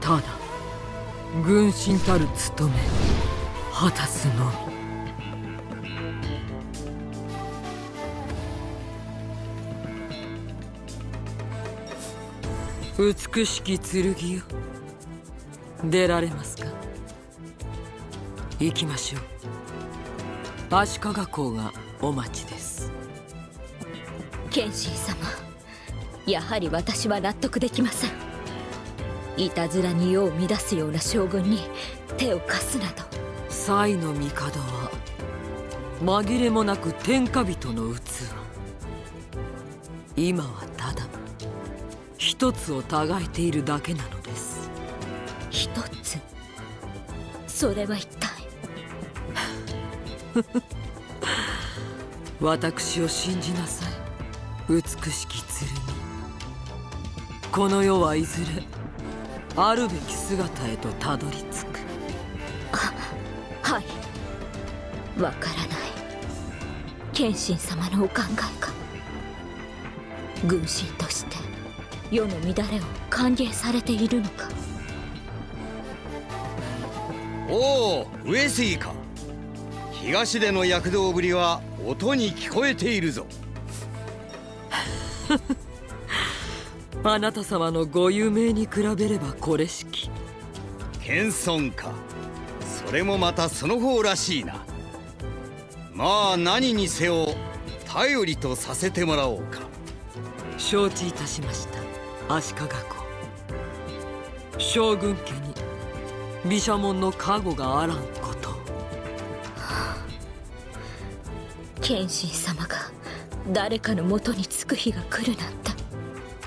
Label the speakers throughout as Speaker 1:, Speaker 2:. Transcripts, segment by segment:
Speaker 1: ただ軍神たる務め果たすのみ。美しき剣よ、出られますか。行きましょう。足利公がお待ちです。
Speaker 2: 謙信様、やはり私は納得できません。いたずらに世を乱すような将軍に手を貸すなど。
Speaker 1: 才の帝は紛れもなく天下人の器。今はただ一つをたがえているだけなのです。
Speaker 2: 一つ？それは一体？
Speaker 1: 私を信じなさい、美しき剣。この世はいずれあるべき姿へとたどり着く。
Speaker 2: はい、わからない。謙信様のお考えか。軍神として世の乱れを歓迎されているのか。
Speaker 3: おお、上杉か。東での躍動ぶりは音に聞こえているぞ。
Speaker 1: あなた様のご有名に比べればこれしき。
Speaker 3: 謙遜か。それもまたその方らしいな。まあ何にせよ頼りとさせてもらおうか。
Speaker 1: 承知いたしました、足利公。将軍家に毘沙門の加護があらんこと。
Speaker 2: 謙信様が誰かの元につく日が来るなんて。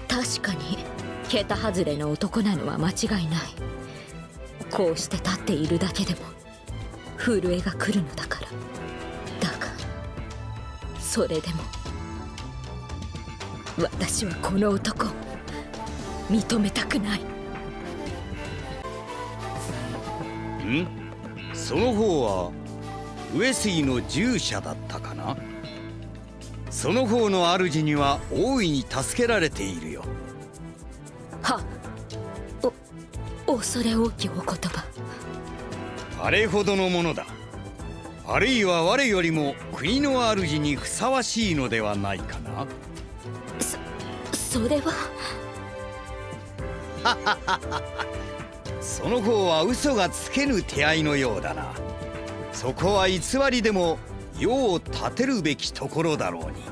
Speaker 2: 確かに桁外れの男なのは間違いない。こうして立っているだけでも震えが来るのだから。だがそれでも私はこの男を認めたくない。
Speaker 3: ん？その方は上杉の従者だったかな。その方の主には大いに助けられているよ。
Speaker 2: は恐れ多きお言葉。
Speaker 3: あれほどのものだ。あるいは我よりも国の主にふさわしいのではないかな。
Speaker 2: それは。
Speaker 3: その方は嘘がつけぬ手合いのようだな。そこは偽りでも世を立てるべきところだろうに。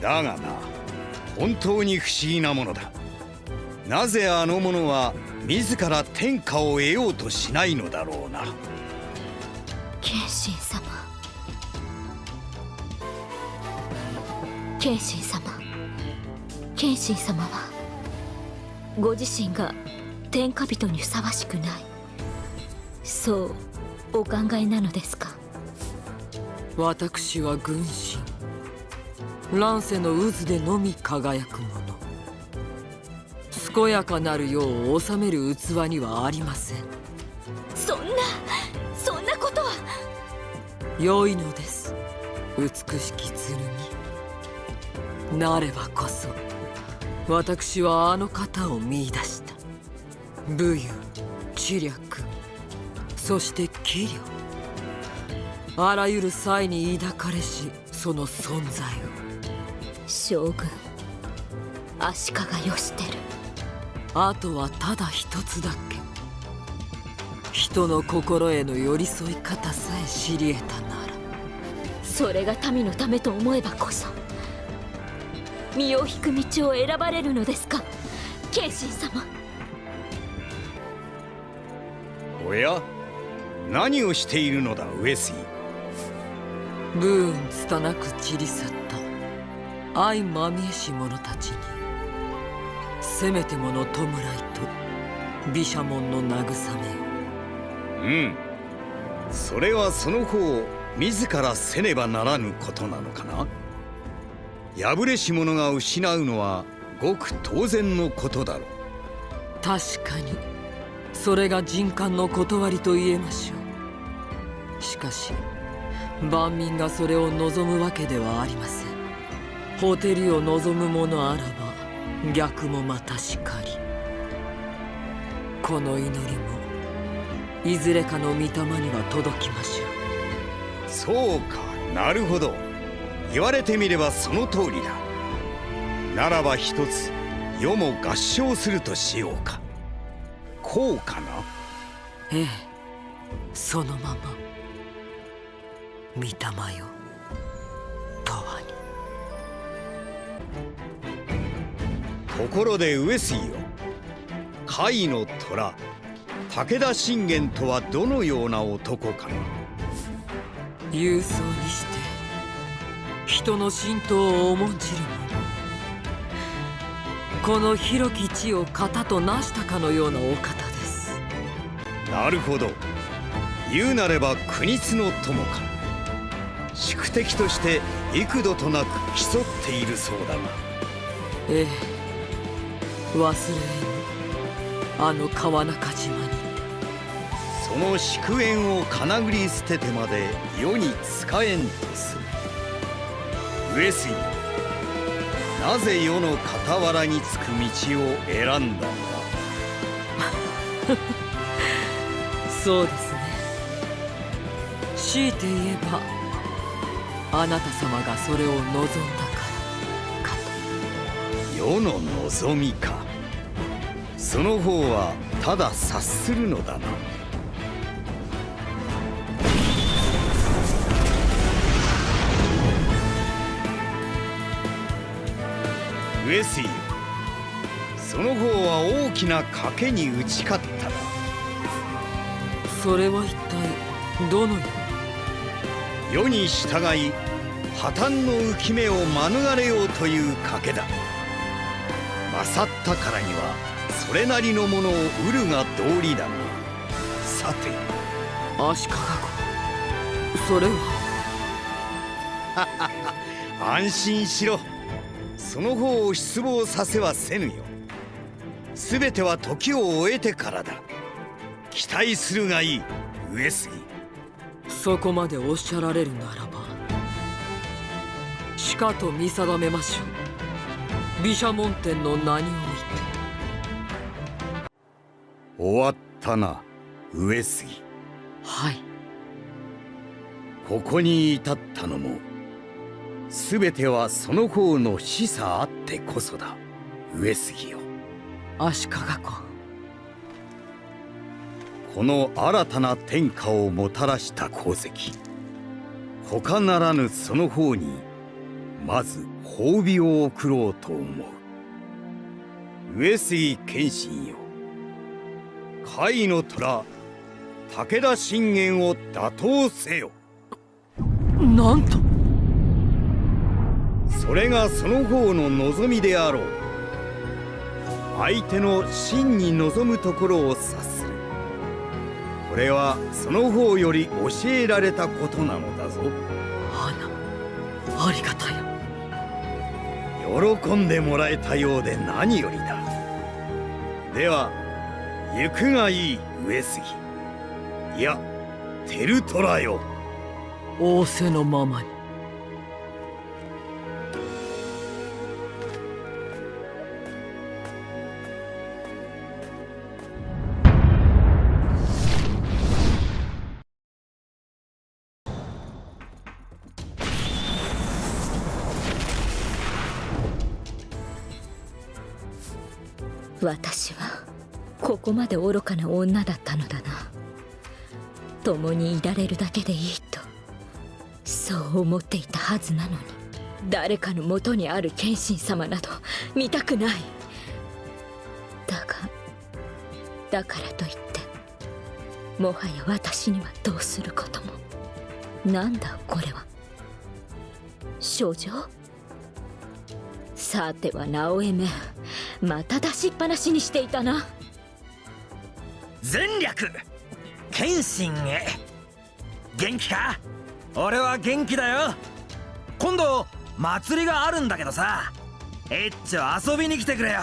Speaker 3: だがな、本当に不思議なものだ。なぜあの者は自ら天下を得ようとしないのだろうな。
Speaker 2: 謙信様、謙信様、謙信様はご自身が天下人にふさわしくない、そうお考えなのですか。
Speaker 1: 私は軍神、乱世の渦でのみ輝くもの。健やかなる世を治める器にはありません。
Speaker 2: そんなことは。
Speaker 1: 良いのです、美しき剣。なればこそ私はあの方を見出した。武勇、知略、そして器量、あらゆる才に抱かれしその存在を。
Speaker 2: 将軍足利義輝。
Speaker 1: あとはただ一つだけ。人の心への寄り添い方さえ知り得たなら。
Speaker 2: それが民のためと思えばこそ身を引く道を選ばれるのですか、謙信様。
Speaker 3: おや、何をしているのだ上杉。
Speaker 1: 武運拙く散り去った相まみえし者たちに、せめてもの弔いと毘沙門の慰めを。
Speaker 3: それはその方自らせねばならぬことなのかな。敗れし者が失うのはごく当然のことだろう。
Speaker 1: 確かにそれが人間の断りと言えましょう。しかし万民がそれを望むわけではありません。ほてりを望む者あらば逆もまたしかり。この祈りもいずれかの御霊には届きましょ
Speaker 3: う。そうか、なるほど。言われてみればその通りだ。ならば一つ世も合唱するとしようか。こうかな。
Speaker 1: ええ、そのまま。御霊よ、永遠に。
Speaker 3: ところで上杉よ、甲斐の虎武田信玄とはどのような男かな。
Speaker 1: 勇壮にして人の神道を重んじる者、この広き地を型となしたかのようなお方です。
Speaker 3: なるほど。言うなれば国津の友か。宿敵として幾度となく競っているそうだが。
Speaker 1: ええ、忘れぬあの川中島に。
Speaker 3: その祝宴をかなぐり捨ててまで世に仕えんとする。上杉、なぜ世の傍らにつく道を選んだんだ。
Speaker 1: そうですね。強いて言えばあなた様がそれを望んだからかと。
Speaker 3: 世の望みか。その方はただ察するのだな。上杉よ、その方は大きな賭けに打ち勝ったな。
Speaker 1: それは一体どのよう
Speaker 3: 世に従い破綻の浮き目を免れようという賭けだ。勝ったからにはそれなりのものを得るが道理だが。さて、
Speaker 1: 足利公、それは。
Speaker 3: 安心しろ。その方を失望させはせぬよ。すべては時を終えてからだ。期待するがいい、上杉。
Speaker 1: そこまでおっしゃられるならばしかと見定めましょう。毘沙門天の名において。
Speaker 3: 終わったな、上杉。
Speaker 1: はい。
Speaker 3: ここに至ったのもすべてはその方の示唆あってこそだ、上杉よ。
Speaker 1: 足利公、
Speaker 3: この新たな天下をもたらした功績、他ならぬその方にまず褒美を贈ろうと思う。上杉謙信よ、甲斐の虎武田信玄を打倒せよ。
Speaker 1: なんと。
Speaker 3: それがその方の望みであろう。相手の真に望むところを察する。これはその方より教えられたことなのだぞ。
Speaker 1: ありがたや。
Speaker 3: 喜んでもらえたようで何よりだ。では行くがいい、上杉。いや、照虎よ。
Speaker 1: 仰せのままに。
Speaker 2: 私はここまで愚かな女だったのだな。共にいられるだけでいいとそう思っていたはずなのに、誰かのもとにある謙信様など見たくない。だからといってもはや私にはどうすることも。なんだこれは、少女？さては直江め、また出しっぱなしにしていたな。
Speaker 4: 前略謙信へ。元気か？俺は元気だよ。今度祭りがあるんだけどさ、一丁遊びに来てくれよ。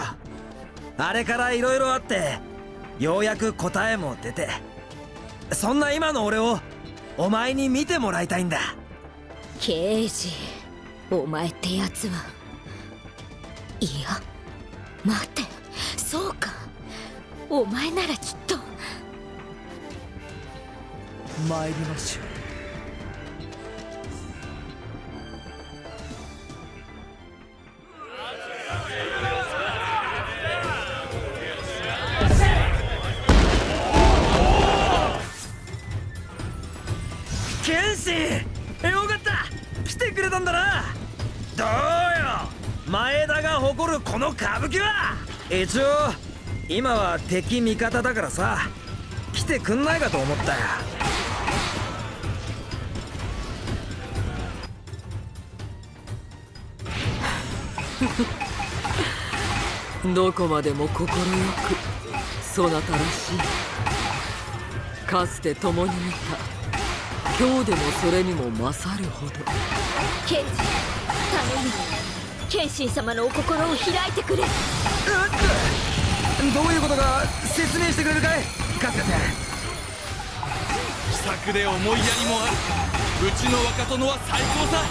Speaker 4: あれから色々あってようやく答えも出て、そんな今の俺をお前に見てもらいたいんだ。
Speaker 2: 刑事、お前ってやつは。いや待て、そうか、お前ならきっ
Speaker 1: 参りましょう。
Speaker 4: 剣心、よかった、来てくれたんだな。どうよ前田が誇るこの歌舞伎は。一応今は敵味方だからさ、来てくんないかと思ったよ。
Speaker 1: どこまでも快くそなたらしい。かつて共に見た今日でもそれにも勝るほど。
Speaker 2: ケンジ、頼む、剣心様のお心を開いてくれ。
Speaker 4: どういうことか説明してくれるかい、カツカちゃん。
Speaker 5: 気さくで思いやりもある。うちの若殿は最高さ。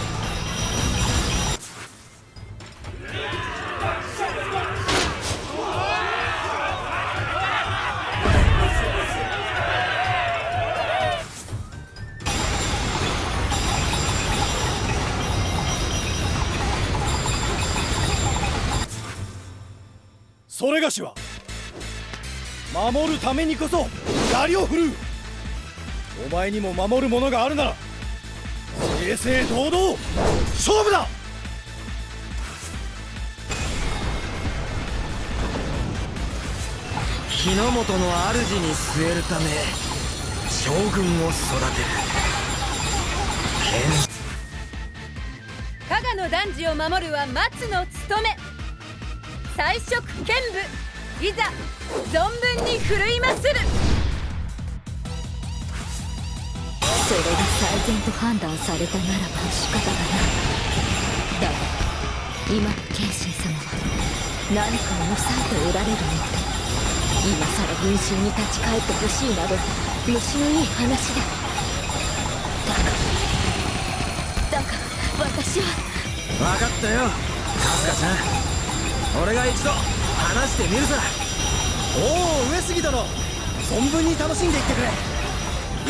Speaker 6: それがしは守るためにこそ槍を振るう。お前にも守るものがあるなら正々堂々勝負だ。
Speaker 4: 日の本の主に据えるため将軍を育てる。
Speaker 7: 加賀の男児を守るは松の務め。才色兼武、いざ存分に振るいまする。
Speaker 2: それが最善と判断されたならば仕方がない。だが今の剣心様は何かを抑えておられるので、今さら軍神に立ち返ってほしいなど虫のいい話だ。だが私は。
Speaker 4: 分かったよカツカちゃん、俺が一度話してみるさ。
Speaker 6: おお上杉殿、存分に楽しんでいってくれ。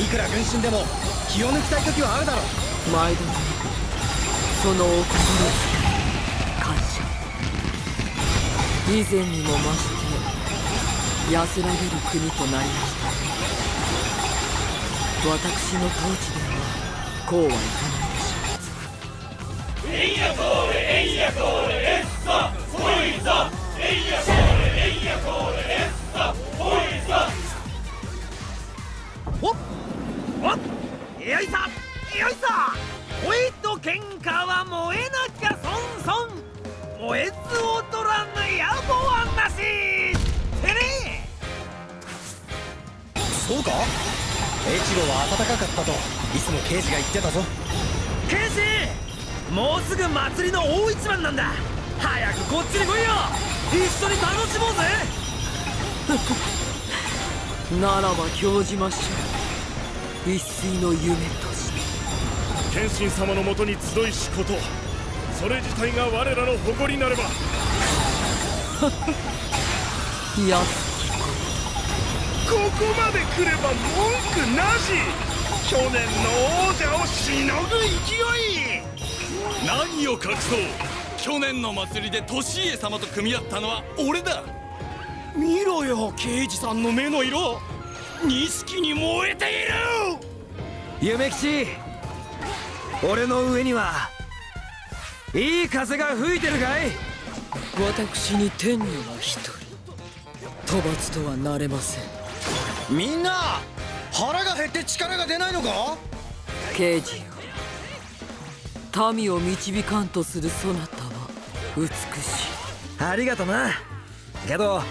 Speaker 6: いくら軍神でも気を抜きたい時はあるだろう。
Speaker 1: 毎度そのお心遣い感謝。以前にも増して安らげる国となりました。私の統治ではこうはいかないでしょう。エンヤコーレエンヤコーレエッサホイザエンヤコーレエンヤコーレエッサホイザ。
Speaker 4: おっよいさよいさ、声と喧嘩は燃えなきゃ損損、燃えず劣らぬ野望はなしってね。
Speaker 6: そうか、越後は暖かかったといつも刑事が言ってたぞ。
Speaker 4: 剣士、もうすぐ祭りの大一番なんだ。早くこっちに来いよ、一緒に楽しもうぜ。
Speaker 1: ならば興じましょう、一睡の夢として。
Speaker 8: 剣心様のもとに集いしこと、それ自体が我らの誇りなれば。
Speaker 1: 安
Speaker 8: ここまで来れば文句なし。去年の王者をしのぐ勢い。
Speaker 5: 何を隠そう、去年の祭りで利家様と組み合ったのは俺だ。
Speaker 6: 見ろよ刑事さんの目の色、錦に燃えている。
Speaker 4: 夢吉、俺の上にはいい風が吹いてるかい。
Speaker 1: 私に天女が一人、討伐とはなれません。
Speaker 6: みんな腹が減って力が出ないのか。
Speaker 1: 刑事よ、民を導かんとするそなたは美しい。
Speaker 4: ありがとな。けど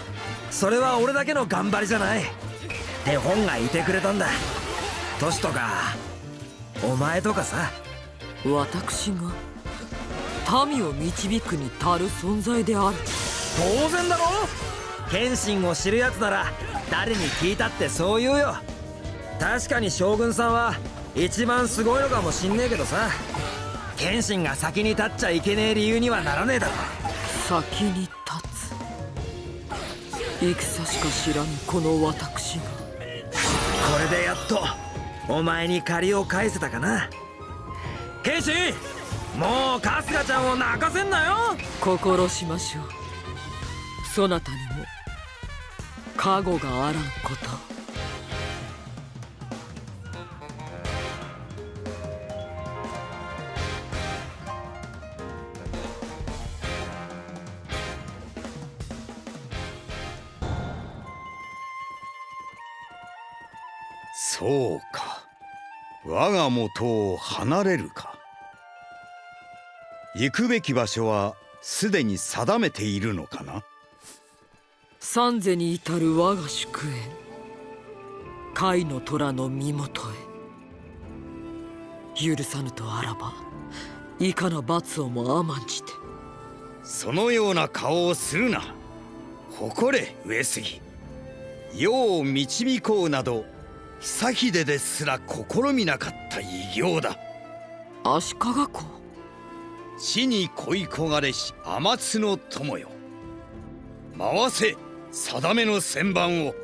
Speaker 4: それは俺だけの頑張りじゃない。手本がいてくれたんだ。トシとかお前とかさ。
Speaker 1: 私が民を導くに足る存在である。
Speaker 4: 当然だろ。剣心を知るやつなら誰に聞いたってそう言うよ。確かに将軍さんは一番すごいのかもしんねえけどさ、剣心が先に立っちゃいけねえ理由にはならねえだろ。
Speaker 1: 先に立つ戦しか知らぬこの私が。
Speaker 4: これでやっとお前に借りを返せたかな。剣心、もう春日ちゃんを泣かせんなよ。
Speaker 1: 心しましょう。そなたにも加護があらんこと。
Speaker 3: そうか、我が元を離れるか。行くべき場所はすでに定めているのかな。
Speaker 1: 三世に至る我が宿営、甲斐の虎の身元へ。許さぬとあらばいかな罰をも甘んじて。
Speaker 3: そのような顔をするな。誇れ上杉。世を導こうなど久秀ですら試みなかった偉業だ。
Speaker 1: 足利公、
Speaker 3: 地に恋焦がれし天津の友よ、回せ定めの旋盤を。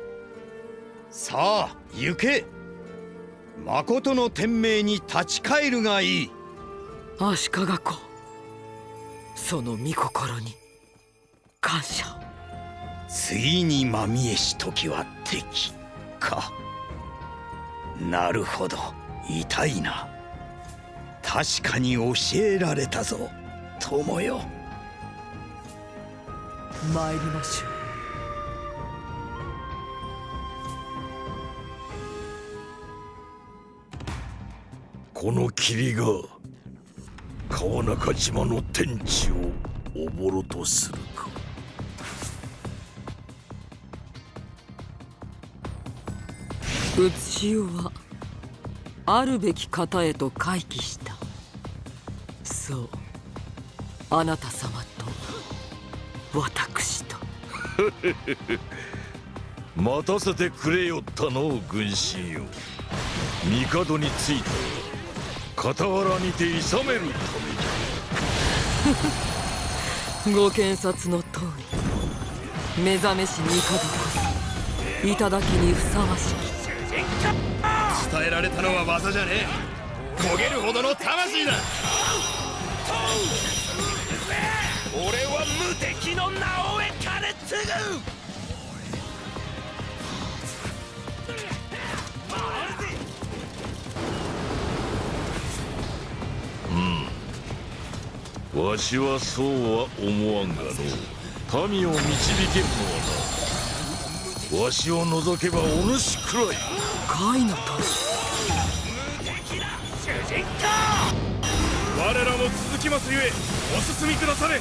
Speaker 3: さあ行け。誠の天命に立ち返るがいい。
Speaker 1: 足利公、その御心に感謝を。
Speaker 3: 次にまみえし時は敵か。なるほど、痛いな。確かに教えられたぞ友よ。
Speaker 1: 参りましょう。
Speaker 8: この霧が川中島の天地をおぼろとするか。
Speaker 1: うつしよはあるべき方へと回帰した。そう、あなた様と私と。
Speaker 8: 待たせてくれよったの軍神よ。帝について傍らにて諌めるためじゃ。
Speaker 1: ご検察の通り、目覚めし帝こそ頂にふさわしき。
Speaker 6: 伝えられたのは技じゃねえ、焦げるほどの魂だ。
Speaker 8: 俺は無敵の名を得かね継ぐ。わしはそうは思わんがの。民を導けるのはな、わしを除けばお主くらい。
Speaker 1: 甲斐の都市、
Speaker 6: 我らも続きますゆえお進みくだされ。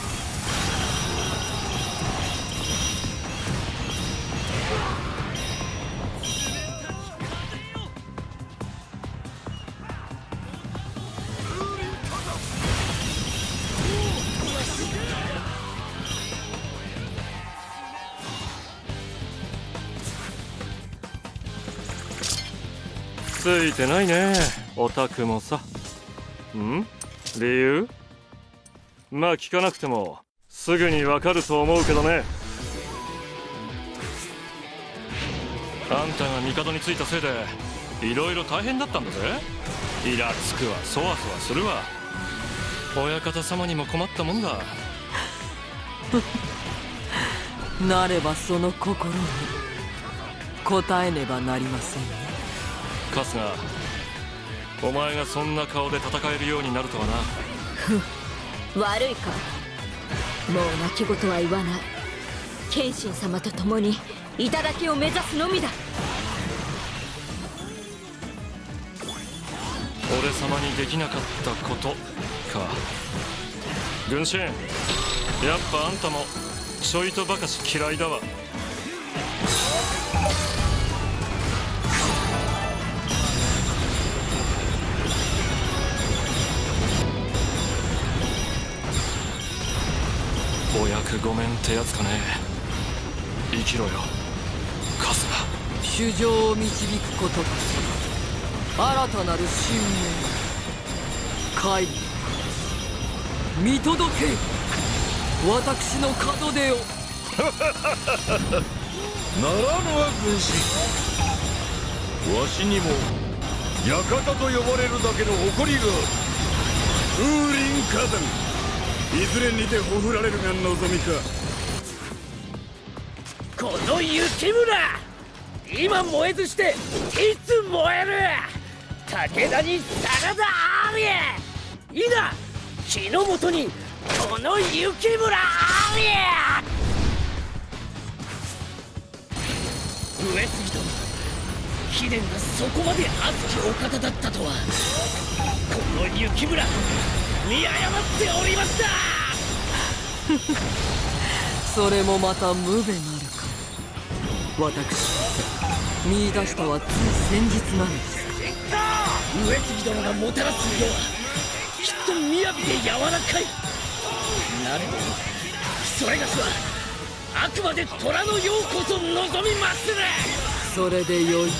Speaker 9: ついてないね、オタクもさ。理由？まあ聞かなくてもすぐにわかると思うけどね。あんたが帝についたせいでいろいろ大変だったんだぜ。イラつくわ、そわそわするわ。親方様にも困ったもんだ。
Speaker 1: なればその心に応えねばなりませんね。
Speaker 9: 春日、お前がそんな顔で戦えるようになるとはな。
Speaker 2: 悪いか。もう泣き言は言わない。謙信様と共に頂を目指すのみだ。
Speaker 9: 俺様にできなかったことか。軍神、やっぱあんたもちょいとばかし嫌いだわ。お役御免ってやつかね。生きろよ春日。
Speaker 1: 主情を導くことこそ新たなる信念。甲斐、見届けよ私の門出を。
Speaker 8: ならぬは軍師。わしにも館と呼ばれるだけの誇りがある。風林火山、いずれにてほふられるが望みか。
Speaker 6: この雪村、今燃えずしていつ燃える。武田に真田あり、いざ日の本にこの雪村あり。上杉殿、貴殿がそこまで熱きお方だったとは、この雪村見誤っておりました。
Speaker 1: それもまた無べなるか。私見出したはつい先日なのです。
Speaker 6: 上杉殿がもたらす色はきっと雅で柔らかい。なれどそれがしはあくまで虎の世こそ望みまする。
Speaker 1: それでよい。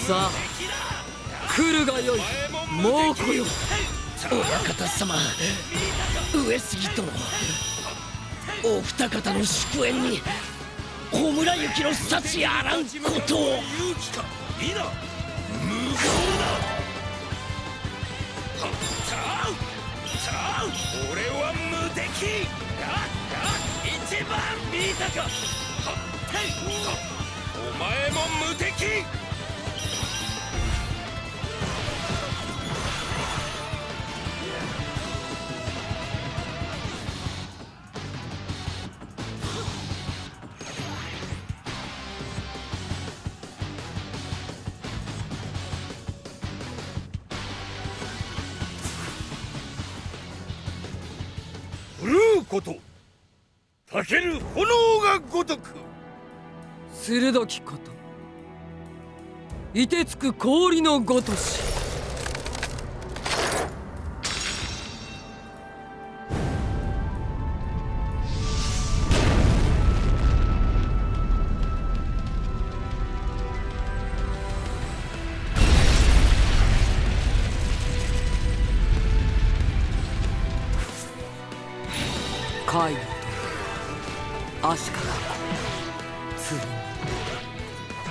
Speaker 1: さあ来るがよい。もう来よ。
Speaker 6: 親方様、上杉殿、お二方の祝宴に穂村行きの幸あらんことを。
Speaker 8: 勇気かいいな、無謀だ。俺は無敵。一番見たか。お前も無敵。狂うことたける炎が如く。
Speaker 1: 鋭きこと凍てつく氷のごとし。海のと足利子、鶴見、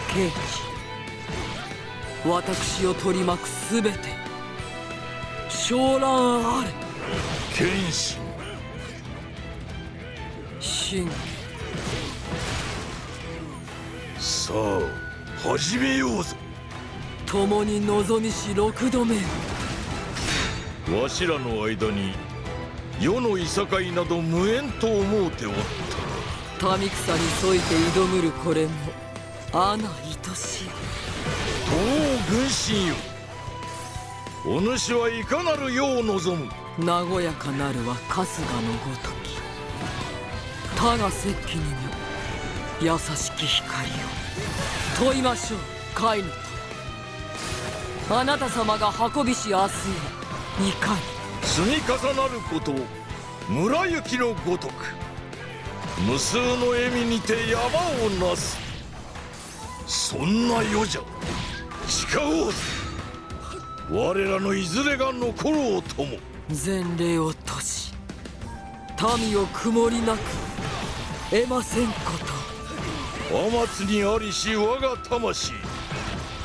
Speaker 1: 慶次、私を取り巻くすべて昇乱あれ。
Speaker 8: 謙信、
Speaker 1: 信
Speaker 8: さあ始めようぞ。
Speaker 1: 共に望みし六度目。
Speaker 8: わしらの間に世のいさかいなど無縁と思うておった。
Speaker 1: 民草に添いて挑むるこれもアナ愛しい。
Speaker 8: おお軍神よ、お主はいかなる世を望む。
Speaker 1: 和やかなるは春日のごとき。他が石器にも優しき光を問いましょう。甲斐の虎、あなた様が運びし明日へいかに。
Speaker 8: 積み重なること村行きのごとく、無数の笑みにて山をなす。そんな世じゃ誓おうぜ、我らのいずれが残ろうとも。
Speaker 1: 前例をとし民を曇りなく得ませんこと。
Speaker 8: 天津にありし我が魂、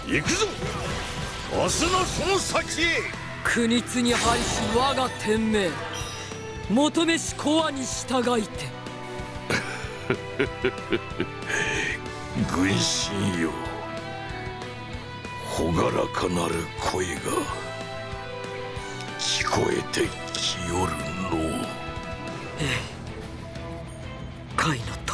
Speaker 8: 行くぞ明日のその先へ。
Speaker 1: 国津に配し我が天命、求めし子に従いて。
Speaker 8: 軍神よ、朗らかなる声が聞こえてきよるの。
Speaker 1: ええ、甲斐の虎。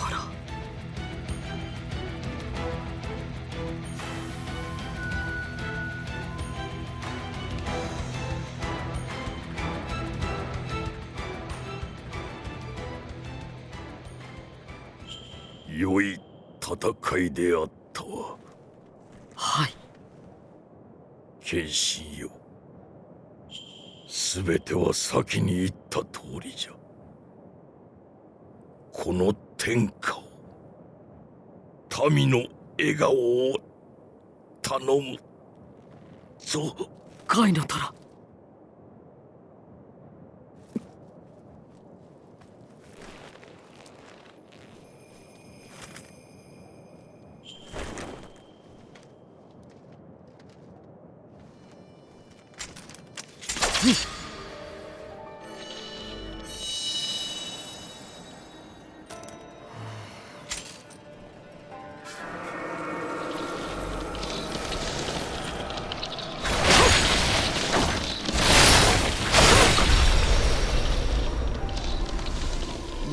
Speaker 8: 良い戦いであったわ。
Speaker 1: はい。
Speaker 8: 謙信よ、すべては先に言った通りじゃ。この天下を、民の笑顔を頼むぞ。
Speaker 1: 甲斐の虎。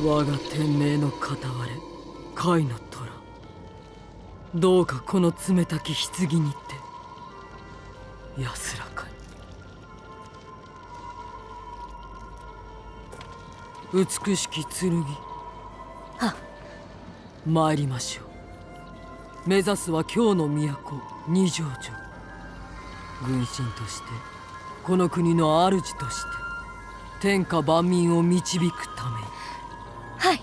Speaker 1: 我が天命の片割れ甲斐の虎、どうかこの冷たき棺にて安らかに。美しき剣、参りましょう。目指すは京の都二条城。軍神としてこの国の主として天下万民を導くために。
Speaker 2: はい。